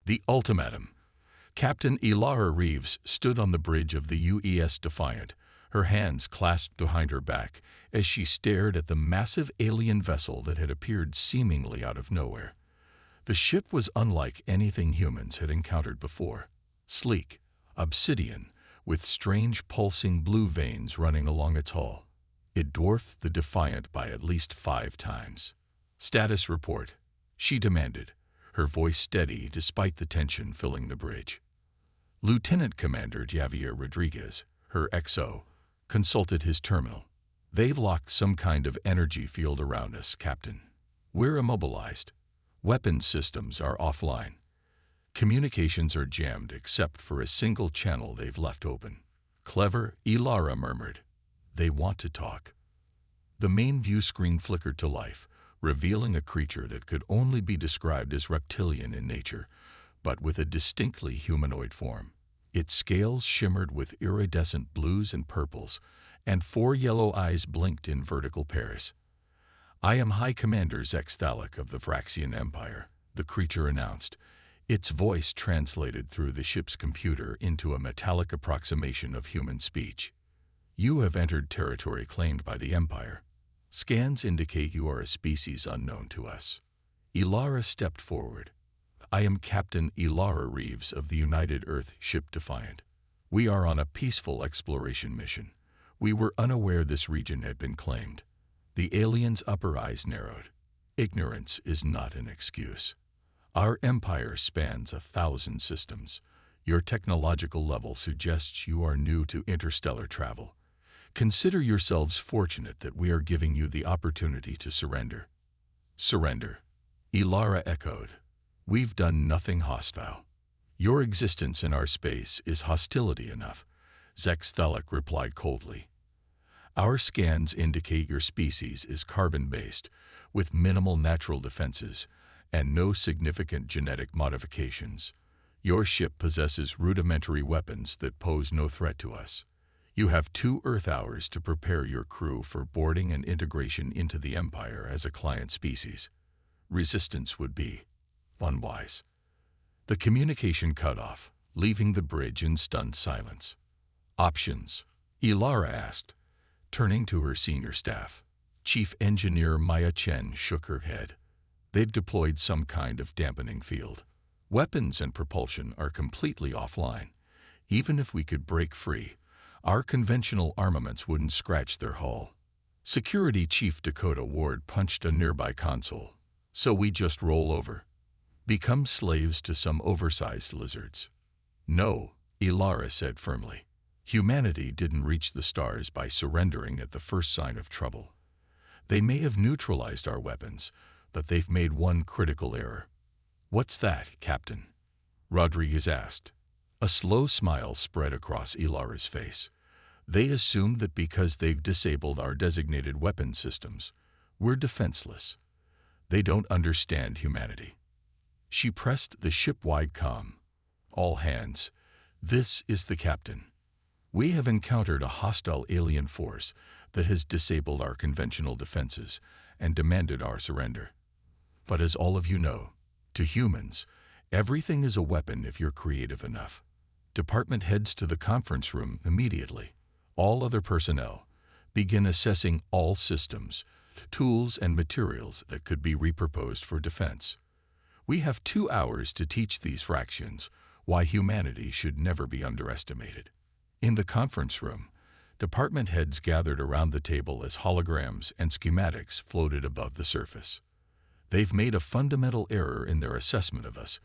The ultimatum. Captain Ilara Reeves stood on the bridge of the UES Defiant, her hands clasped behind her back, as she stared at the massive alien vessel that had appeared seemingly out of nowhere. The ship was unlike anything humans had encountered before. Sleek, obsidian, with strange pulsing blue veins running along its hull. It dwarfed the Defiant by at least 5 times. "Status report," she demanded, her voice steady despite the tension filling the bridge. Lieutenant Commander Javier Rodriguez, her XO, consulted his terminal. "They've locked some kind of energy field around us, Captain. We're immobilized. Weapons systems are offline. Communications are jammed except for a single channel they've left open." "Clever," Ilara murmured. "They want to talk." The main view screen flickered to life, revealing a creature that could only be described as reptilian in nature, but with a distinctly humanoid form. Its scales shimmered with iridescent blues and purples, and 4 yellow eyes blinked in vertical pairs. "I am High Commander Zex Thalak of the Vraxian Empire," the creature announced, its voice translated through the ship's computer into a metallic approximation of human speech. "You have entered territory claimed by the Empire. Scans indicate you are a species unknown to us." Ilara stepped forward. "I am Captain Ilara Reeves of the United Earth ship Defiant. We are on a peaceful exploration mission. We were unaware this region had been claimed." The alien's upper eyes narrowed. "Ignorance is not an excuse. Our empire spans 1,000 systems. Your technological level suggests you are new to interstellar travel. Consider yourselves fortunate that we are giving you the opportunity to surrender." "Surrender," Ilara echoed. "We've done nothing hostile." "Your existence in our space is hostility enough," Zex Thalak replied coldly. "Our scans indicate your species is carbon-based, with minimal natural defenses, and no significant genetic modifications. Your ship possesses rudimentary weapons that pose no threat to us. You have 2 Earth hours to prepare your crew for boarding and integration into the Empire as a client species. Resistance would be unwise." The communication cut off, leaving the bridge in stunned silence. "Options?" Ilara asked, turning to her senior staff. Chief Engineer Maya Chen shook her head. "They've deployed some kind of dampening field. Weapons and propulsion are completely offline. Even if we could break free, our conventional armaments wouldn't scratch their hull." Security Chief Dakota Ward punched a nearby console. "So we just roll over? Become slaves to some oversized lizards?" "No," Ilara said firmly. "Humanity didn't reach the stars by surrendering at the first sign of trouble. They may have neutralized our weapons, but they've made one critical error." "What's that, Captain?" Rodriguez asked. A slow smile spread across Ilara's face. "They assume that because they've disabled our designated weapon systems, we're defenseless. They don't understand humanity." She pressed the ship-wide comm. "All hands, this is the captain. We have encountered a hostile alien force that has disabled our conventional defenses and demanded our surrender. But as all of you know, to humans, everything is a weapon if you're creative enough. Department heads to the conference room immediately. All other personnel, begin assessing all systems, tools and materials that could be repurposed for defense. We have 2 hours to teach these fractions why humanity should never be underestimated." In the conference room, department heads gathered around the table as holograms and schematics floated above the surface. "They've made a fundamental error in their assessment of us,"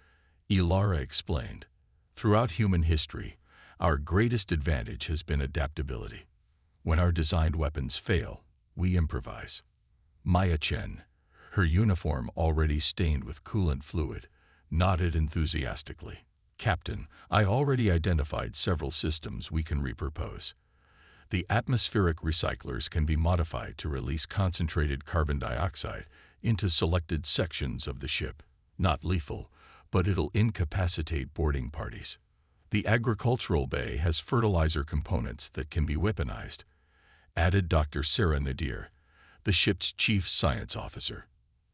Ilara explained. "Throughout human history, our greatest advantage has been adaptability. When our designed weapons fail, we improvise." Maya Chen, her uniform already stained with coolant fluid, nodded enthusiastically. "Captain, I already identified several systems we can repurpose. The atmospheric recyclers can be modified to release concentrated carbon dioxide into selected sections of the ship. Not lethal, but it'll incapacitate boarding parties. The agricultural bay has fertilizer components that can be weaponized," added Dr. Sarah Nadir, the ship's chief science officer.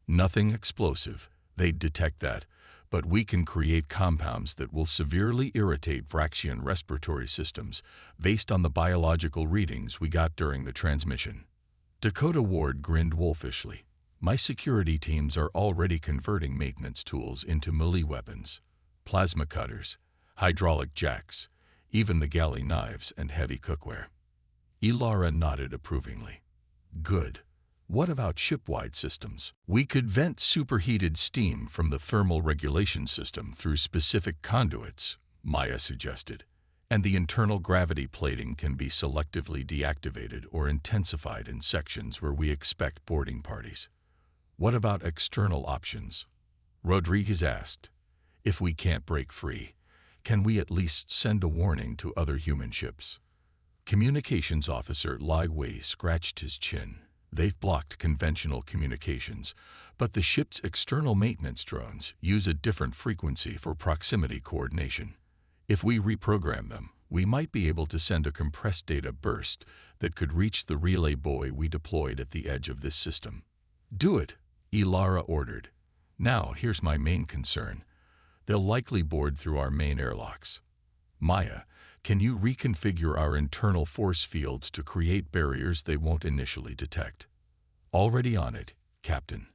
"Nothing explosive, they'd detect that, but we can create compounds that will severely irritate Vraxian respiratory systems based on the biological readings we got during the transmission. Dakota Ward grinned wolfishly. My security teams are already converting maintenance tools into melee weapons, plasma cutters, hydraulic jacks, even the galley knives and heavy cookware. Ilara nodded approvingly. Good. What about ship-wide systems? We could vent superheated steam from the thermal regulation system through specific conduits, Maya suggested, and the internal gravity plating can be selectively deactivated or intensified in sections where we expect boarding parties. What about external options? Rodriguez asked. If we can't break free, can we at least send a warning to other human ships? Communications Officer Lai Wei scratched his chin. They've blocked conventional communications, but the ship's external maintenance drones use a different frequency for proximity coordination. If we reprogram them, we might be able to send a compressed data burst that could reach the relay buoy we deployed at the edge of this system. Do it, Ilara ordered. Now, here's my main concern. They'll likely board through our main airlocks. Maya, can you reconfigure our internal force fields to create barriers they won't initially detect? Already on it, Captain.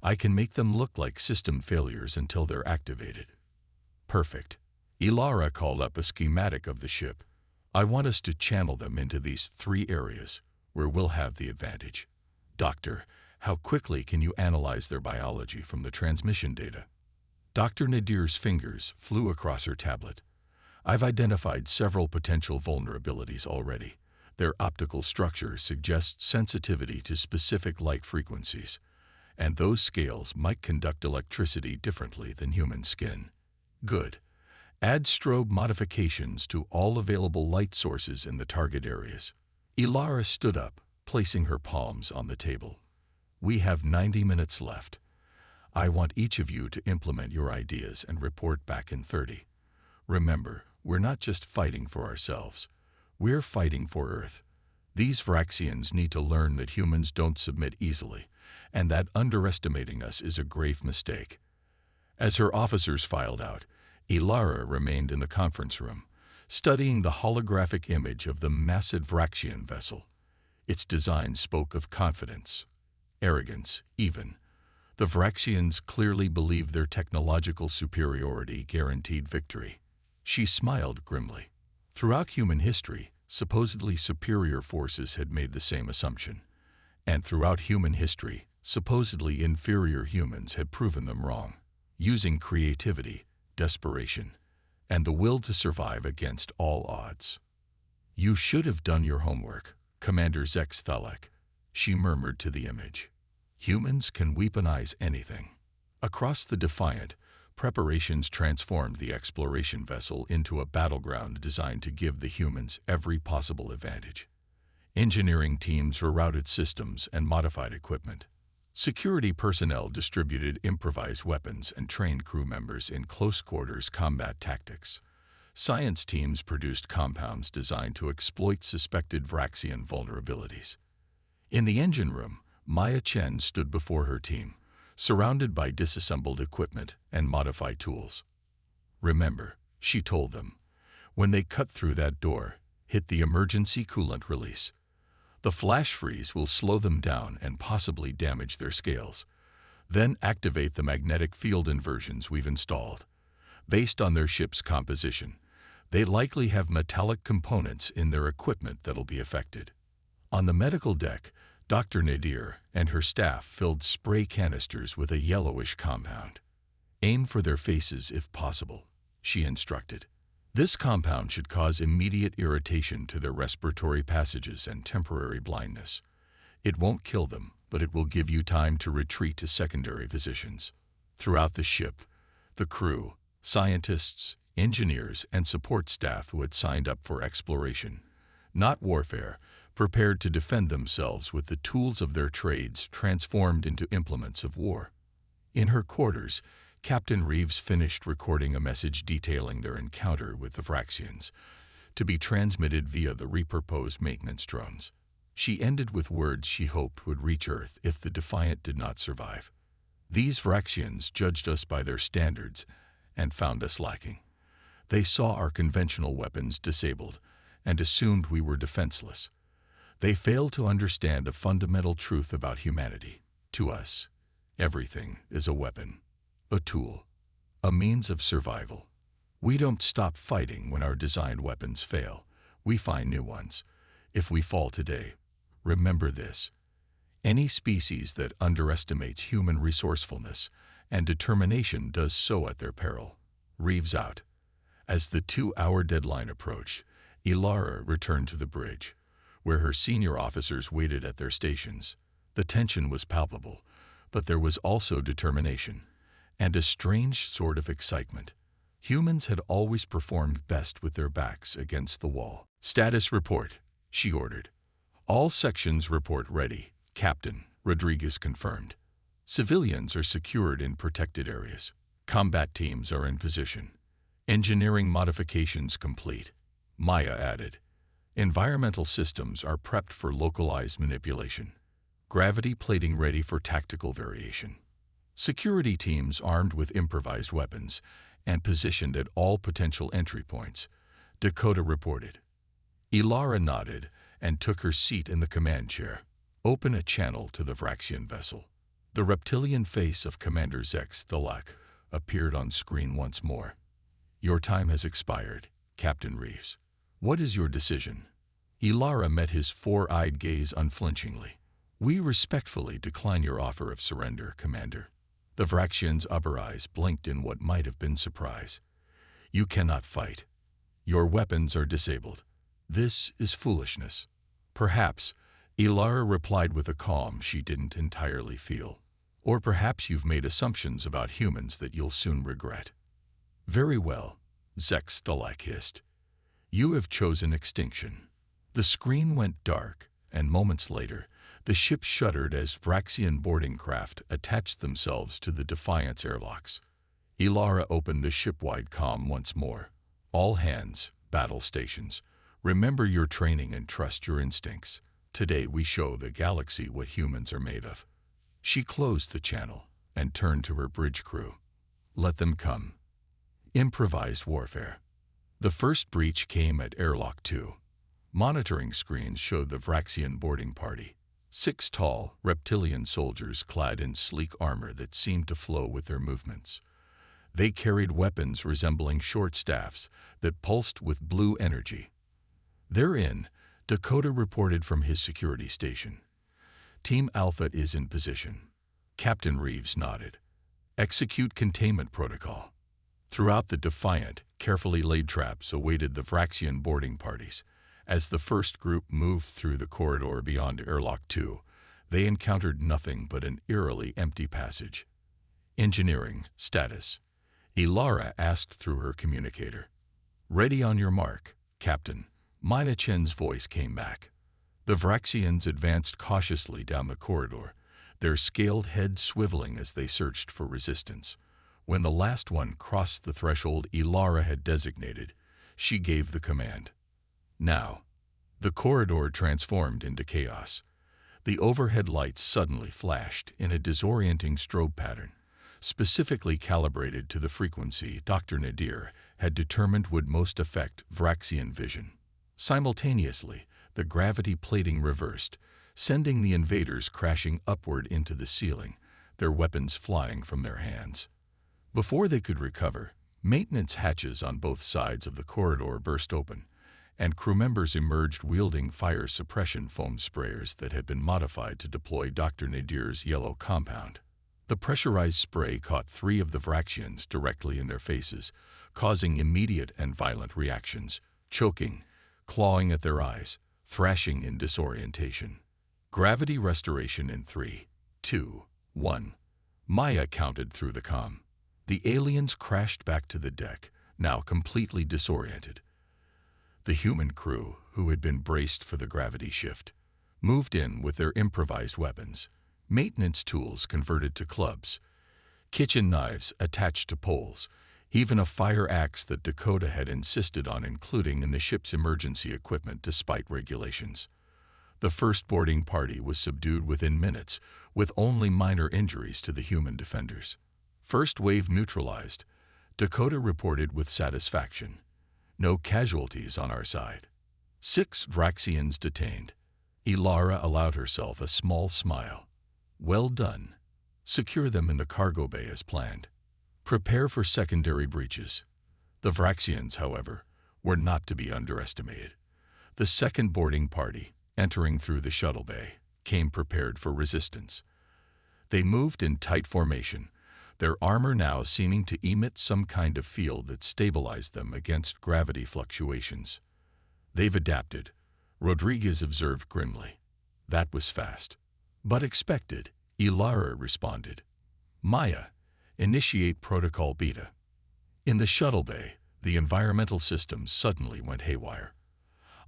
I can make them look like system failures until they're activated. Perfect. Ilara called up a schematic of the ship. I want us to channel them into these 3 areas, where we'll have the advantage. Doctor, how quickly can you analyze their biology from the transmission data? Dr. Nadir's fingers flew across her tablet. I've identified several potential vulnerabilities already. Their optical structure suggests sensitivity to specific light frequencies, and those scales might conduct electricity differently than human skin. Good. Add strobe modifications to all available light sources in the target areas. Ilara stood up, placing her palms on the table. We have 90 minutes left. I want each of you to implement your ideas and report back in 30. Remember, we're not just fighting for ourselves. We're fighting for Earth. These Vraxians need to learn that humans don't submit easily, and that underestimating us is a grave mistake. As her officers filed out, Ilara remained in the conference room, studying the holographic image of the massive Vraxian vessel. Its design spoke of confidence, arrogance, even. The Vraxians clearly believed their technological superiority guaranteed victory. She smiled grimly. Throughout human history, supposedly superior forces had made the same assumption. And throughout human history, supposedly inferior humans had proven them wrong, using creativity, desperation, and the will to survive against all odds. You should have done your homework, Commander Zex Thalek, she murmured to the image. Humans can weaponize anything. Across the Defiant, preparations transformed the exploration vessel into a battleground designed to give the humans every possible advantage. Engineering teams rerouted systems and modified equipment. Security personnel distributed improvised weapons and trained crew members in close-quarters combat tactics. Science teams produced compounds designed to exploit suspected Vraxian vulnerabilities. In the engine room, Maya Chen stood before her team, surrounded by disassembled equipment and modified tools. Remember, she told them, when they cut through that door, hit the emergency coolant release. The flash freeze will slow them down and possibly damage their scales. Then activate the magnetic field inversions we've installed. Based on their ship's composition, they likely have metallic components in their equipment that'll be affected. On the medical deck, Dr. Nadir and her staff filled spray canisters with a yellowish compound. Aim for their faces if possible, she instructed. This compound should cause immediate irritation to their respiratory passages and temporary blindness. It won't kill them, but it will give you time to retreat to secondary positions. Throughout the ship, the crew, scientists, engineers, and support staff who had signed up for exploration, not warfare, prepared to defend themselves with the tools of their trades transformed into implements of war. In her quarters, Captain Reeves finished recording a message detailing their encounter with the Vraxians, to be transmitted via the repurposed maintenance drones. She ended with words she hoped would reach Earth if the Defiant did not survive. These Vraxians judged us by their standards and found us lacking. They saw our conventional weapons disabled and assumed we were defenseless. They failed to understand a fundamental truth about humanity. To us, everything is a weapon, a tool, a means of survival. We don't stop fighting when our designed weapons fail. We find new ones. If we fall today, remember this: any species that underestimates human resourcefulness and determination does so at their peril. Reeves out. As the 2-hour deadline approached, Ilara returned to the bridge, where her senior officers waited at their stations. The tension was palpable, but there was also determination and a strange sort of excitement. Humans had always performed best with their backs against the wall. "Status report," she ordered. "All sections report ready, Captain," Rodriguez confirmed. "Civilians are secured in protected areas. Combat teams are in position. Engineering modifications complete," Maya added. "Environmental systems are prepped for localized manipulation. Gravity plating ready for tactical variation. Security teams armed with improvised weapons and positioned at all potential entry points," Dakota reported. Ilara nodded and took her seat in the command chair. "Open a channel to the Vraxian vessel." The reptilian face of Commander Zex Thalak appeared on screen once more. "Your time has expired, Captain Reeves. What is your decision?" Ilara met his four-eyed gaze unflinchingly. "We respectfully decline your offer of surrender, Commander." The Vraxian's upper eyes blinked in what might have been surprise. "You cannot fight. Your weapons are disabled. This is foolishness." "Perhaps," Ilara replied with a calm she didn't entirely feel. "Or perhaps you've made assumptions about humans that you'll soon regret." "Very well," Zex Thalak hissed. "You have chosen extinction." The screen went dark, and moments later, the ship shuddered as Vraxian boarding craft attached themselves to the Defiance airlocks. Ilara opened the ship-wide comm once more. "All hands, battle stations. Remember your training and trust your instincts. Today we show the galaxy what humans are made of." She closed the channel and turned to her bridge crew. "Let them come." Improvised warfare. The first breach came at Airlock 2. Monitoring screens showed the Vraxian boarding party. 6 tall, reptilian soldiers clad in sleek armor that seemed to flow with their movements. They carried weapons resembling short staffs that pulsed with blue energy. "They're in," Dakota reported from his security station. "Team Alpha is in position." Captain Reeves nodded. "Execute containment protocol." Throughout the Defiant, carefully laid traps awaited the Vraxian boarding parties. As the first group moved through the corridor beyond Airlock 2, they encountered nothing but an eerily empty passage. "Engineering status," Ilara asked through her communicator. "Ready on your mark, Captain," Mina Chen's voice came back. The Vraxians advanced cautiously down the corridor, their scaled heads swiveling as they searched for resistance. When the last one crossed the threshold Ilara had designated, she gave the command. Now, the corridor transformed into chaos. The overhead lights suddenly flashed in a disorienting strobe pattern, specifically calibrated to the frequency Dr. Nadir had determined would most affect Vraxian vision. Simultaneously, the gravity plating reversed, sending the invaders crashing upward into the ceiling, their weapons flying from their hands. Before they could recover, maintenance hatches on both sides of the corridor burst open, and crew members emerged wielding fire suppression foam sprayers that had been modified to deploy Dr. Nadir's yellow compound. The pressurized spray caught 3 of the Vraxians directly in their faces, causing immediate and violent reactions, choking, clawing at their eyes, thrashing in disorientation. "Gravity restoration in 3, 2, 1. Maya counted through the comm. The aliens crashed back to the deck, now completely disoriented. The human crew, who had been braced for the gravity shift, moved in with their improvised weapons, maintenance tools converted to clubs, kitchen knives attached to poles, even a fire axe that Dakota had insisted on including in the ship's emergency equipment despite regulations. The first boarding party was subdued within minutes, with only minor injuries to the human defenders. First wave neutralized, Dakota reported with satisfaction. No casualties on our side. 6 Vraxians detained. Ilara allowed herself a small smile. Well done. Secure them in the cargo bay as planned. Prepare for secondary breaches. The Vraxians, however, were not to be underestimated. The second boarding party, entering through the shuttle bay, came prepared for resistance. They moved in tight formation, their armor now seeming to emit some kind of field that stabilized them against gravity fluctuations. They've adapted, Rodriguez observed grimly. That was fast. But expected, Ilara responded. Maya, initiate Protocol Beta. In the shuttle bay, the environmental systems suddenly went haywire.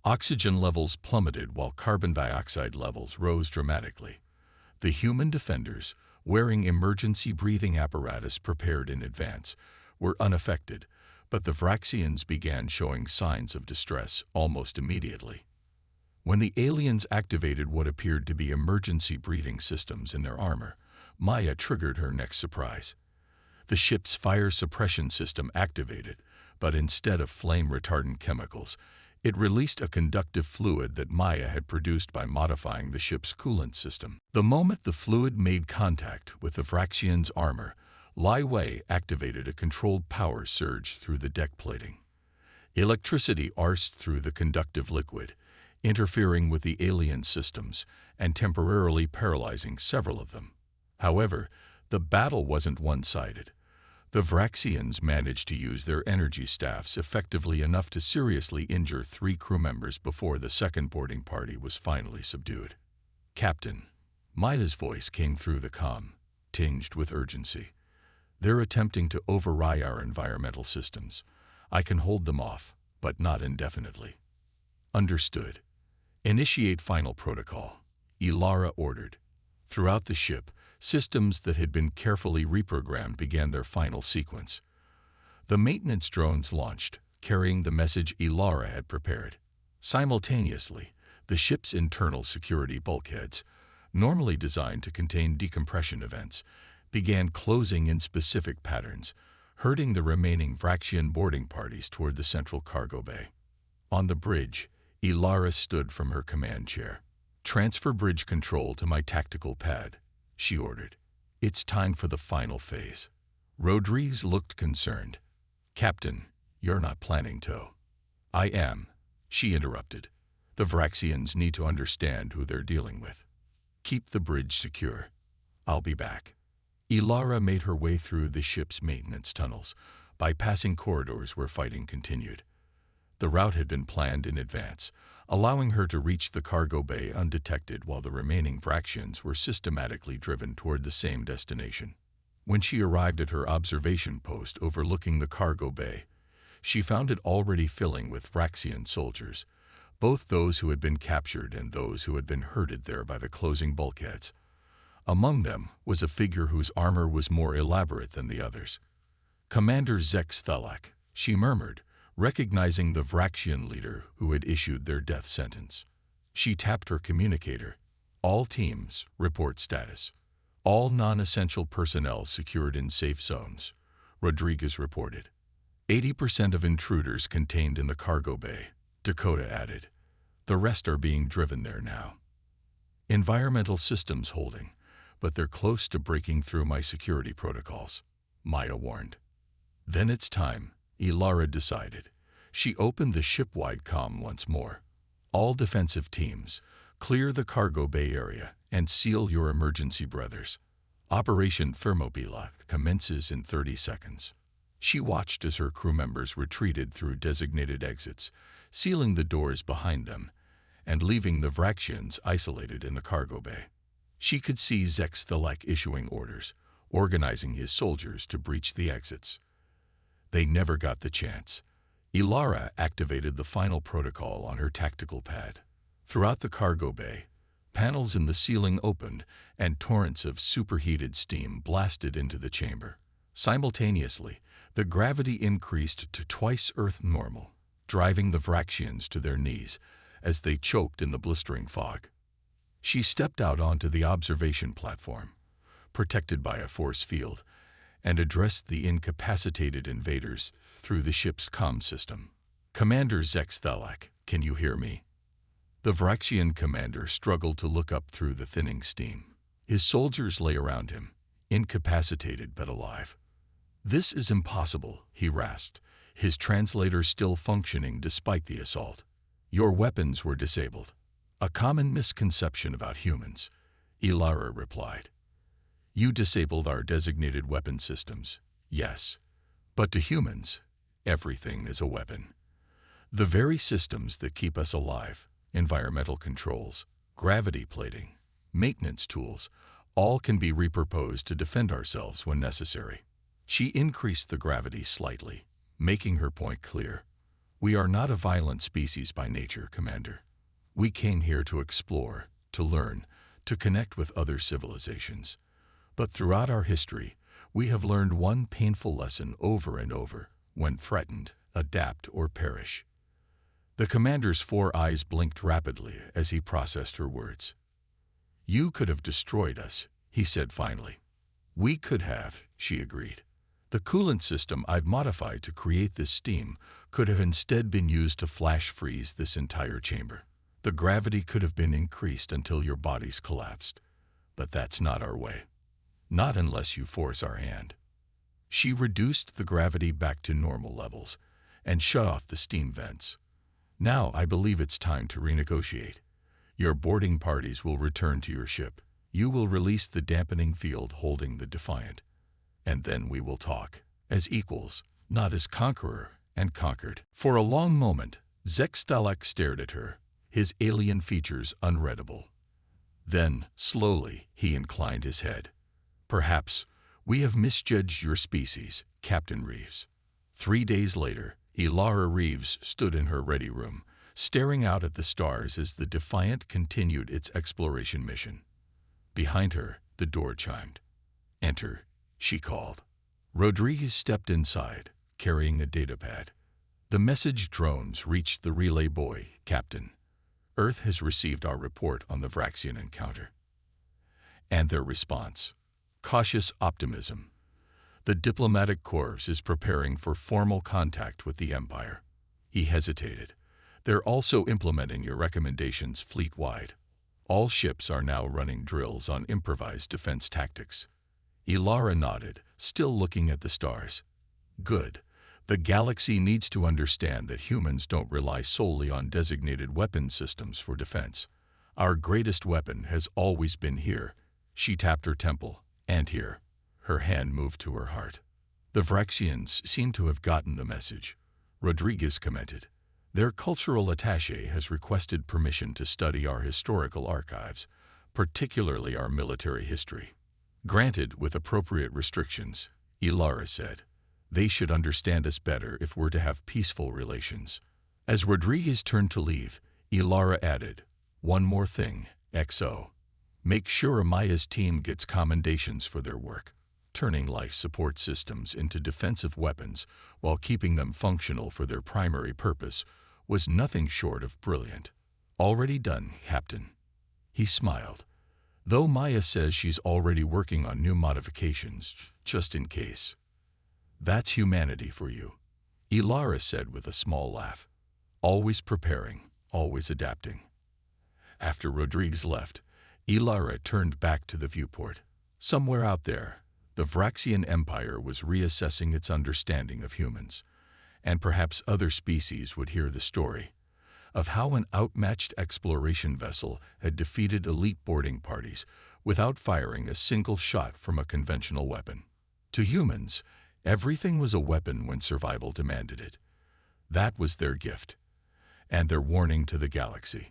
Oxygen levels plummeted while carbon dioxide levels rose dramatically. The human defenders, wearing emergency breathing apparatus prepared in advance, were unaffected, but the Vraxians began showing signs of distress almost immediately. When the aliens activated what appeared to be emergency breathing systems in their armor, Maya triggered her next surprise. The ship's fire suppression system activated, but instead of flame-retardant chemicals, it released a conductive fluid that Maya had produced by modifying the ship's coolant system. The moment the fluid made contact with the Vraxian's armor, Lai Wei activated a controlled power surge through the deck plating. Electricity arced through the conductive liquid, interfering with the alien systems and temporarily paralyzing several of them. However, the battle wasn't one-sided. The Vraxians managed to use their energy staffs effectively enough to seriously injure 3 crew members before the second boarding party was finally subdued. Captain, Maya's voice came through the comm, tinged with urgency. They're attempting to override our environmental systems. I can hold them off, but not indefinitely. Understood. Initiate final protocol, Ilara ordered. Throughout the ship, systems that had been carefully reprogrammed began their final sequence. The maintenance drones launched, carrying the message Ilara had prepared. Simultaneously, the ship's internal security bulkheads, normally designed to contain decompression events, began closing in specific patterns, herding the remaining Vraxian boarding parties toward the central cargo bay. On the bridge, Ilara stood from her command chair. Transfer bridge control to my tactical pad, she ordered. It's time for the final phase. Rodriguez looked concerned. Captain, you're not planning to. I am, she interrupted. The Vraxians need to understand who they're dealing with. Keep the bridge secure. I'll be back. Ilara made her way through the ship's maintenance tunnels, bypassing corridors where fighting continued. The route had been planned in advance, allowing her to reach the cargo bay undetected while the remaining Vraxians were systematically driven toward the same destination. When she arrived at her observation post overlooking the cargo bay, she found it already filling with Vraxian soldiers, both those who had been captured and those who had been herded there by the closing bulkheads. Among them was a figure whose armor was more elaborate than the others. Commander Zex Thalak, she murmured, recognizing the Vraxian leader who had issued their death sentence. She tapped her communicator. All teams, report status. All non-essential personnel secured in safe zones, Rodriguez reported. 80% of intruders contained in the cargo bay, Dakota added. The rest are being driven there now. Environmental systems holding, but they're close to breaking through my security protocols, Maya warned. Then it's time, Ilara decided. She opened the ship-wide comm once more. All defensive teams, clear the cargo bay area and seal your emergency breathers. Operation Thermobila commences in 30 seconds. She watched as her crew members retreated through designated exits, sealing the doors behind them and leaving the Vraxians isolated in the cargo bay. She could see Zex Thalek issuing orders, organizing his soldiers to breach the exits. They never got the chance. Ilara activated the final protocol on her tactical pad. Throughout the cargo bay, panels in the ceiling opened and torrents of superheated steam blasted into the chamber. Simultaneously, the gravity increased to twice Earth normal, driving the Vraxians to their knees as they choked in the blistering fog. She stepped out onto the observation platform, protected by a force field, and addressed the incapacitated invaders through the ship's comm system. "Commander Zexthalak, can you hear me?" The Vraxian commander struggled to look up through the thinning steam. His soldiers lay around him, incapacitated but alive. "This is impossible," he rasped, his translator still functioning despite the assault. "Your weapons were disabled." "A common misconception about humans," Ilara replied. "You disabled our designated weapon systems, yes. But to humans, everything is a weapon. The very systems that keep us alive, environmental controls, gravity plating, maintenance tools, all can be repurposed to defend ourselves when necessary." She increased the gravity slightly, making her point clear. "We are not a violent species by nature, Commander. We came here to explore, to learn, to connect with other civilizations. But throughout our history, we have learned one painful lesson over and over: when threatened, adapt or perish." The commander's 4 eyes blinked rapidly as he processed her words. "You could have destroyed us," he said finally. "We could have," she agreed. "The coolant system I've modified to create this steam could have instead been used to flash freeze this entire chamber. The gravity could have been increased until your bodies collapsed. But that's not our way. Not unless you force our hand." She reduced the gravity back to normal levels and shut off the steam vents. "Now I believe it's time to renegotiate. Your boarding parties will return to your ship. You will release the dampening field holding the Defiant. And then we will talk, as equals, not as conqueror and conquered." For a long moment, Zexthalak stared at her, his alien features unreadable. Then, slowly, he inclined his head. "Perhaps we have misjudged your species, Captain Reeves." 3 days later, Ilara Reeves stood in her ready room, staring out at the stars as the Defiant continued its exploration mission. Behind her, the door chimed. "Enter," she called. Rodriguez stepped inside, carrying a datapad. The message drones reached the relay buoy. "Captain, Earth has received our report on the Vraxian encounter." And their response: cautious optimism. "The diplomatic corps is preparing for formal contact with the Empire." He hesitated. "They're also implementing your recommendations fleet-wide. All ships are now running drills on improvised defense tactics." Ilara nodded, still looking at the stars. "Good. The galaxy needs to understand that humans don't rely solely on designated weapon systems for defense. Our greatest weapon has always been here." She tapped her temple. "And here." Her hand moved to her heart. "The Vraxians seem to have gotten the message," Rodriguez commented. "Their cultural attaché has requested permission to study our historical archives, particularly our military history." "Granted, with appropriate restrictions," Ilara said. "They should understand us better if we're to have peaceful relations." As Rodriguez turned to leave, Ilara added, "One more thing, XO. Make sure Amaya's team gets commendations for their work. Turning life support systems into defensive weapons while keeping them functional for their primary purpose was nothing short of brilliant." "Already done, Captain." He smiled. "Though Maya says she's already working on new modifications, just in case." "That's humanity for you," Ilara said with a small laugh. "Always preparing, always adapting." After Rodriguez left, Ilara turned back to the viewport. Somewhere out there, the Vraxian Empire was reassessing its understanding of humans, and perhaps other species would hear the story of how an outmatched exploration vessel had defeated elite boarding parties without firing a single shot from a conventional weapon. To humans, everything was a weapon when survival demanded it. That was their gift, and their warning to the galaxy.